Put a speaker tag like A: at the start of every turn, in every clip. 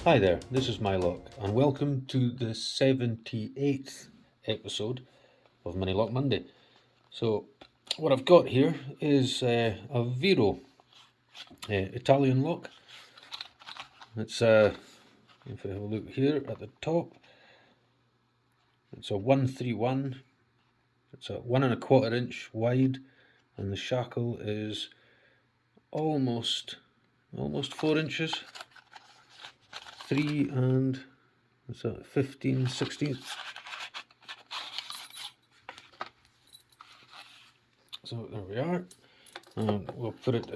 A: Hi there, this is Mylock, and welcome to the 78th episode of Minilock Monday. So, what I've got here is a Viro Italian lock. It's if we have a look here at the top, it's a 131. It's a 1¼ inch wide, and the shackle is almost 4 inches. 3 and what's that, 15/16. So there we are. And we'll put it.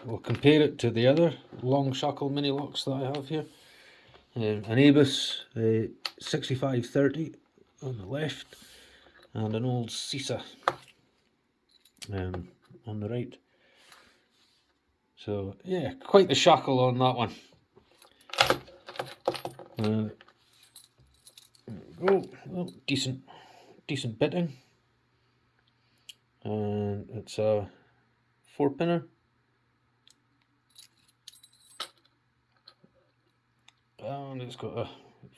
A: We'll compare it to the other long shackle mini locks that I have here. An Abus 6530 on the left, and an old Sisa on the right. So yeah, quite the shackle on that one. There we go. Well, decent bitting, and it's a 4-pinner. And it's got a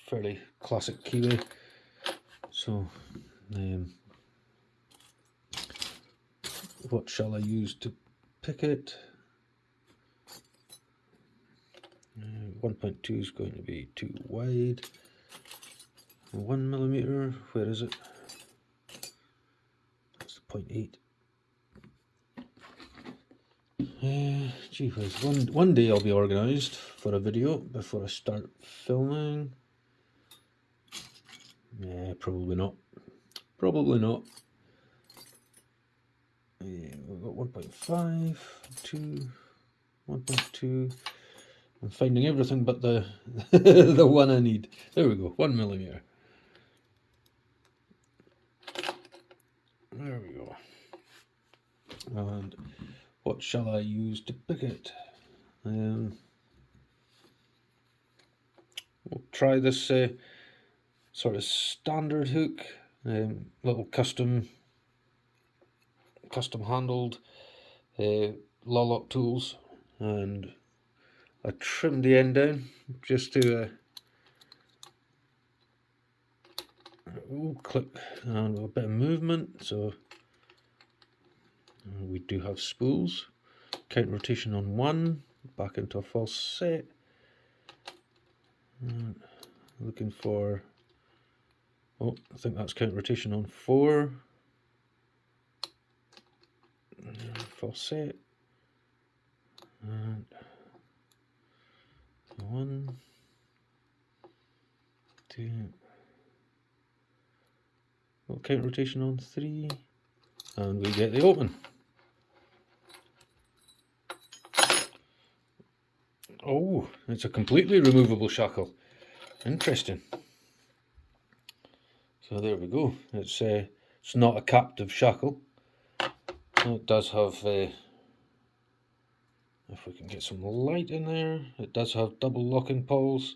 A: fairly classic keyway. So, what shall I use to pick it? 1.2 is going to be too wide. 1mm, where is it? That's the 0.8. Gee whiz, one day I'll be organised for a video before I start filming. Yeah, probably not. Probably not. Yeah, we've got 1.5, 2, 1.2. I'm finding everything but the the one I need. There we go, 1mm. There we go. And what shall I use to pick it? We'll try this sort of standard hook, little custom handled Lawlock tools, and I trimmed the end down just to clip and a bit of movement. So we do have spools, count rotation on 1, back into a false set. Looking for, I think that's count rotation on 4. False set. And 1, 2. Count rotation on 3, and we get the open. Oh, it's a completely removable shackle. Interesting. So there we go. It's not a captive shackle. It does have, if we can get some light in there, it does have double locking poles,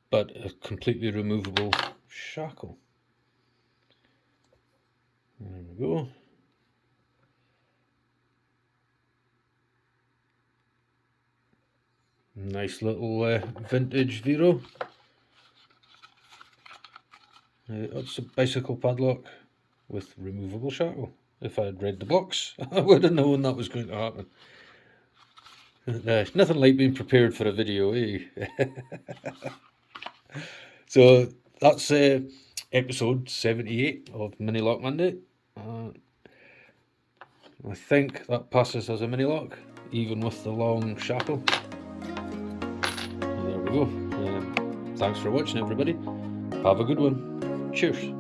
A: but a completely removable shackle. There we go. Nice little vintage Viro. It's a bicycle padlock with removable shackle. If I had read the box, I would have known that was going to happen. Nothing like being prepared for a video, eh? So that's episode 78 of Minilock Monday. I think that passes as a mini lock, even with the long shackle. And there we go. Thanks for watching, everybody. Have a good one. Cheers.